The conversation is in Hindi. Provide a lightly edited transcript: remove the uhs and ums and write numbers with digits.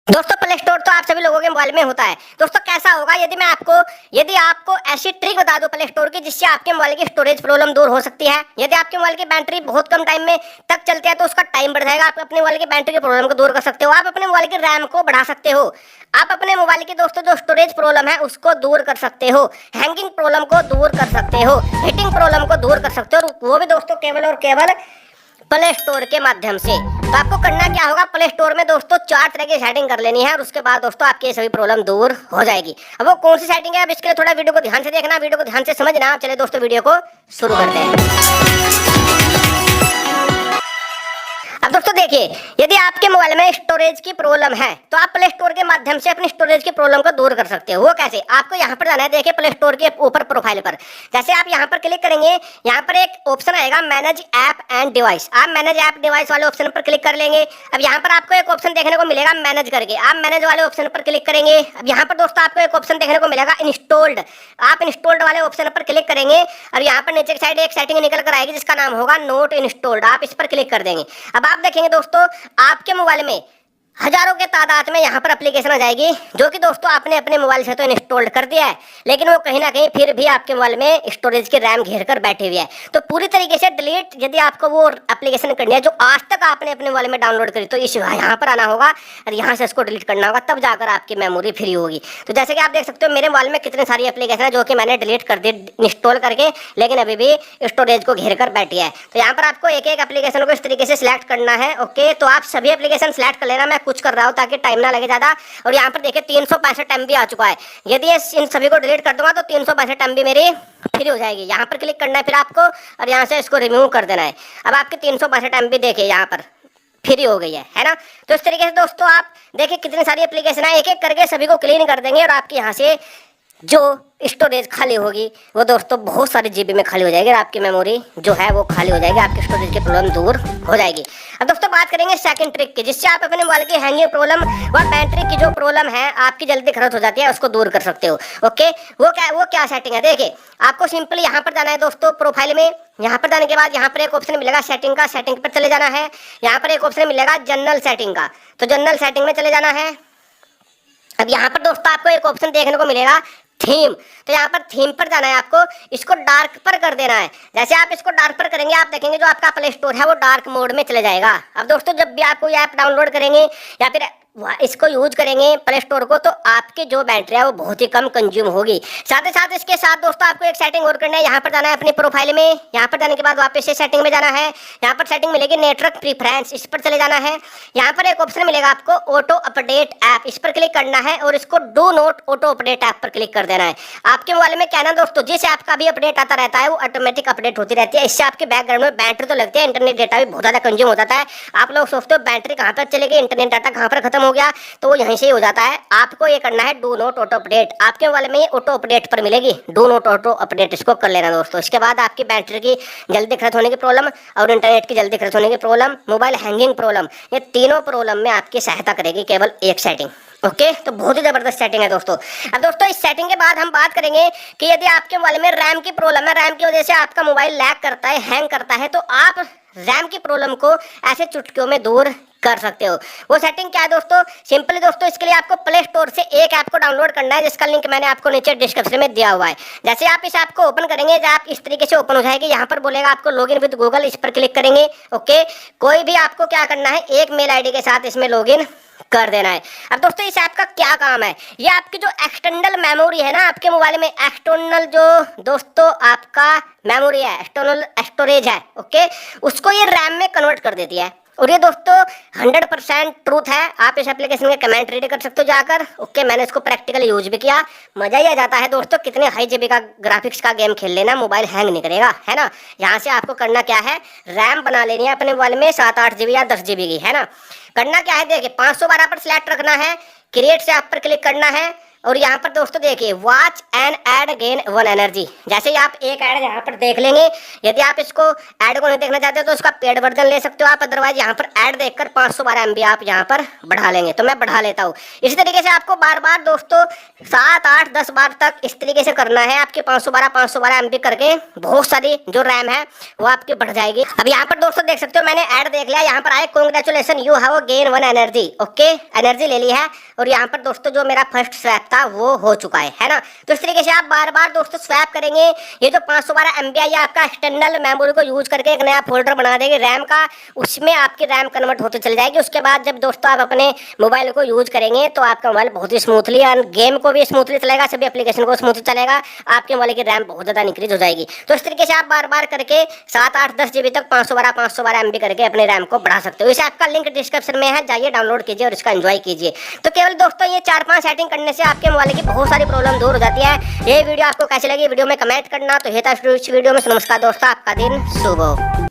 दोस्तों प्ले स्टोर तो आप सभी लोगों के मोबाइल में होता है। दोस्तों कैसा होगा यदि आपको ऐसी ट्रिक बता दो प्ले स्टोर की जिससे आपके मोबाइल की स्टोरेज प्रॉब्लम दूर हो सकती है। यदि आपके मोबाइल की बैटरी बहुत कम टाइम में तक चलती है तो उसका टाइम बढ़ जाएगा। आप अपने मोबाइल की बैटरी की प्रॉब्लम को दूर कर सकते हो। आप अपने मोबाइल की रैम को बढ़ा सकते हो। आप अपने मोबाइल की दोस्तों जो स्टोरेज प्रॉब्लम है उसको दूर कर सकते हो। हैंगिंग प्रॉब्लम को दूर कर सकते हो। हीटिंग प्रॉब्लम को दूर कर सकते हो, वो भी दोस्तों केवल और केवल प्ले स्टोर के माध्यम से। तो आपको करना क्या होगा, प्ले स्टोर में दोस्तों 4 तरह की सेटिंग कर लेनी है और उसके बाद दोस्तों आपकी सभी प्रॉब्लम दूर हो जाएगी। अब वो कौन सी सेटिंग है, अब इसके लिए थोड़ा वीडियो को ध्यान से देखना, वीडियो को ध्यान से समझना। चले दोस्तों वीडियो को शुरू करते हैं। अब दोस्तों देखिए, यदि आपके मोबाइल में स्टोरेज की प्रॉब्लम है तो आप प्ले स्टोर के माध्यम से अपनी स्टोरेज की प्रॉब्लम को दूर कर सकते हो। वो कैसे, आपको यहाँ पर जाना है, देखिए प्ले स्टोर के ऊपर प्रोफाइल पर जैसे आप यहाँ पर क्लिक करेंगे, यहाँ पर एक ऑप्शन आएगा मैनेज ऐप एंड डिवाइस। आप मैनेज ऐप डिवाइस वाले ऑप्शन पर क्लिक कर लेंगे। अब यहाँ पर आपको एक ऑप्शन देखने को मिलेगा मैनेज करके, आप मैनेज वाले ऑप्शन पर क्लिक करेंगे। अब यहाँ पर दोस्तों आपको एक ऑप्शन देखने को मिलेगा इंस्टॉल्ड, आप इंस्टॉल्ड वाले ऑप्शन पर क्लिक करेंगे। अब यहाँ पर नीचे की साइड एक सेटिंग निकल कर आएगी जिसका नाम होगा नोट इंस्टॉल्ड, आप इस पर क्लिक कर देंगे। अब आप देखेंगे दोस्तों आपके मोबाइल में हजारों के तादाद में यहाँ पर एप्लीकेशन आ जाएगी जो कि दोस्तों आपने अपने मोबाइल से तो इंस्टॉल कर दिया है, लेकिन वो कहीं ना कहीं फिर भी आपके मोबाइल में स्टोरेज की रैम घेर कर बैठे हुए है। तो पूरी तरीके से डिलीट यदि आपको वो एप्लीकेशन करनी है जो आज तक आपने अपने मोबाइल में डाउनलोड करी, तो इस यहाँ पर आना होगा और यहाँ से इसको डिलीट करना होगा, तब जाकर आपकी मेमोरी फ्री होगी। तो जैसे कि आप देख सकते हो मेरे मोबाइल में कितनी सारी एप्लीकेशन है जो कि मैंने डिलीट कर दी इंस्टॉल करके, लेकिन अभी भी स्टोरेज को घेर कर बैठी है। तो यहाँ पर आपको एक एक एप्लीकेशन को इस तरीके से सिलेक्ट करना है। ओके, तो आप सभी एप्लीकेशन सिलेक्ट कर लेना, मैं कुछ कर रहा हूँ ताकि टाइम ना लगे ज्यादा। और यहाँ पर देखिए 365 MB आ चुका है। यदि इन सभी को डिलीट कर दूंगा तो 365 MB मेरी फ्री हो जाएगी। यहाँ पर क्लिक करना है फिर आपको और यहाँ से इसको रिमूव कर देना है। अब आपके 365 MB देखिए यहाँ पर फ्री हो गई है ना। तो इस तरीके से दोस्तों आप देखिए कितनी सारी एप्लीकेशन है, एक एक करके सभी को क्लीन कर देंगे और आपके यहाँ से जो स्टोरेज खाली होगी वो दोस्तों बहुत सारी जीबी में खाली हो जाएगी और आपकी मेमोरी जो है वो खाली हो जाएगी, आपकी स्टोरेज की प्रॉब्लम दूर हो जाएगी। अब दोस्तों बात करेंगे सेकंड ट्रिक की जिससे आप अपने मोबाइल की हैंगिंग प्रॉब्लम व बैटरी की जो प्रॉब्लम है आपकी जल्दी खत्म हो जाती है उसको दूर कर सकते हो। ओके, वो क्या सेटिंग है, देखिए आपको सिंपली यहाँ पर जाना है दोस्तों प्रोफाइल में। यहाँ पर जाने के बाद यहाँ पर एक ऑप्शन मिलेगा सेटिंग का, सेटिंग पर चले जाना है। यहाँ पर एक ऑप्शन मिलेगा जनरल सेटिंग का, तो जनरल सेटिंग में चले जाना है। अब यहाँ पर दोस्तों आपको एक ऑप्शन देखने को मिलेगा थीम, तो यहाँ पर थीम पर जाना है, आपको इसको डार्क पर कर देना है। जैसे आप इसको डार्क पर करेंगे आप देखेंगे जो आपका प्ले स्टोर है वो डार्क मोड में चले जाएगा। अब दोस्तों जब भी आप कोई ऐप डाउनलोड करेंगे या फिर इसको यूज करेंगे प्ले स्टोर को, तो आपकी जो बैटरी है वो बहुत ही कम कंज्यूम होगी। साथ ही साथ इसके साथ दोस्तों आपको एक सेटिंग और करना है, यहाँ पर जाना है अपनी प्रोफाइल में। यहाँ पर जाने के बाद वापस से सेटिंग में जाना है। यहाँ पर सेटिंग मिलेगी नेटवर्क प्रीफरेंस, इस पर चले जाना है। यहाँ पर एक ऑप्शन मिलेगा आपको ऑटो अपडेट ऐप, इस पर क्लिक करना है और इसको do not auto update app पर क्लिक कर देना है। आपके मोबाइल में क्या ना दोस्तों, जिस ऐप का भी अपडेट आता रहता है वो ऑटोमेटिक अपडेट होती रहती है। इससे आपके बैकग्राउंड में बैटरी तो लगती है, इंटरनेट डेटा भी बहुत ज्यादा कंज्यूम हो जाता है। आप लोग सोचते हो बैटरी कहाँ पर चले गई, इंटरनेट डाटा कहाँ पर खत्म हो गया, तो यहीं से ही हो जाता है। आपको ये करना है डू नॉट ऑटो अपडेट, आपके मोबाइल में ये ऑटो अपडेट पर मिलेगी, डू नॉट ऑटो अपडेट इसको कर लेना दोस्तों। इसके बाद आपकी बैटरी की जल्दी खत्म होने की प्रॉब्लम और इंटरनेट की जल्दी खत्म होने की प्रॉब्लम, मोबाइल हैंगिंग प्रॉब्लम, ये तीनों प्रॉब्लम में आपकी सहायता करेगी केवल एक सेटिंग। ओके, तो बहुत ही जबरदस्त सेटिंग है दोस्तों। अब दोस्तों इस सेटिंग के बाद हम बात करेंगे कि यदि आपके मोबाइल में रैम की प्रॉब्लम है, रैम की वजह से आपका मोबाइल लैग करता है, हैंग करता है, तो आप रैम की प्रॉब्लम को ऐसे चुटकियों में दूर कर सकते हो। वो सेटिंग क्या है दोस्तों, सिंपली दोस्तों इसके लिए आपको प्ले स्टोर से एक ऐप को डाउनलोड करना है जिसका लिंक मैंने आपको नीचे डिस्क्रिप्शन में दिया हुआ है। जैसे आप इस ऐप को ओपन करेंगे, जब आप इस तरीके से ओपन हो जाएगी, यहाँ पर बोलेगा आपको लॉगिन विद गूगल, इस पर क्लिक करेंगे। ओके, कोई भी आपको क्या करना है, एक मेल आईडी के साथ इसमें लॉगिन कर देना है। अब दोस्तों इस ऐप का क्या काम है, ये आपकी जो एक्सटर्नल मेमोरी है ना आपके मोबाइल में, एक्सटर्नल जो दोस्तों आपका मेमोरी है, एक्सटर्नल स्टोरेज है, ओके, उसको ये रैम में कन्वर्ट कर देती है। और ये दोस्तों 100% ट्रूथ है। आप इस एप्लीकेशन के कमेंट रीड कर सकते हो जाकर। ओके, मैंने इसको प्रैक्टिकली यूज भी किया, मजा ही आ जाता है दोस्तों। कितने हाई जीबी का ग्राफिक्स का गेम खेल लेना, मोबाइल हैंग नहीं करेगा, है ना। यहाँ से आपको करना क्या है, रैम बना लेनी है अपने मोबाइल में 7-8 GB या 10 GB की, है ना। करना क्या है, देखिए 512 पर सिलेक्ट रखना है, क्रिएट से ऐप पर क्लिक करना है और यहाँ पर दोस्तों देखिए watch and add gain 1 energy. जैसे ही आप एक ऐड यहाँ पर देख लेंगे, यदि आप इसको ऐड को नहीं देखना चाहते तो उसका पेड वर्जन ले सकते हो आप, अदरवाइज यहाँ पर ऐड देखकर 512 MB आप यहाँ पर बढ़ा लेंगे। तो मैं बढ़ा लेता हूँ। इसी तरीके से आपको बार बार दोस्तों 7, 8, 10 बार तक इस तरीके से करना है। आपके 512 MB करके बहुत सारी जो रैम है वो आपकी बढ़ जाएगी। अब यहाँ पर दोस्तों देख सकते हो मैंने ऐड देख लिया, यहाँ पर आए congratulation you have gain 1 energy. Okay, energy ले ली है और यहाँ पर दोस्तों जो मेरा फर्स्ट स्वैप था वो हो चुका है ना। तो इस तरीके से आप बार बार दोस्तों स्वैप करेंगे। ये जो 512 MB है आपका एक्सटर्नल मेमोरी को यूज करके एक नया फोल्डर बना देंगे रैम का, उसमें आपकी रैम कन्वर्ट होते चल जाएगी। उसके बाद जब दोस्तों आप अपने मोबाइल को यूज करेंगे तो आपका मोबाइल बहुत ही स्मूथली और गेम को भी स्मूथली चलेगा, सभी एप्लीकेशन को स्मूथली चलेगा, आपके मोबाइल की रैम बहुत ज्यादा इंक्रीज हो जाएगी। तो इस तरीके से आप बार बार करके 7, 8, 10 GB तक 512 MB करके अपने रैम को बढ़ा सकते हो। इसे आपका लिंक डिस्क्रिप्शन में है, जाइए डाउनलोड कीजिए और इसका एंजॉय कीजिए। तो केवल दोस्तों ये 4-5 सेटिंग करने से आपके मोबाइल की बहुत सारी प्रॉब्लम दूर हो जाती है। ये वीडियो आपको कैसी लगी वीडियो में कमेंट करना। तो ये था इस वीडियो में। नमस्कार दोस्तों, आपका दिन शुभ हो।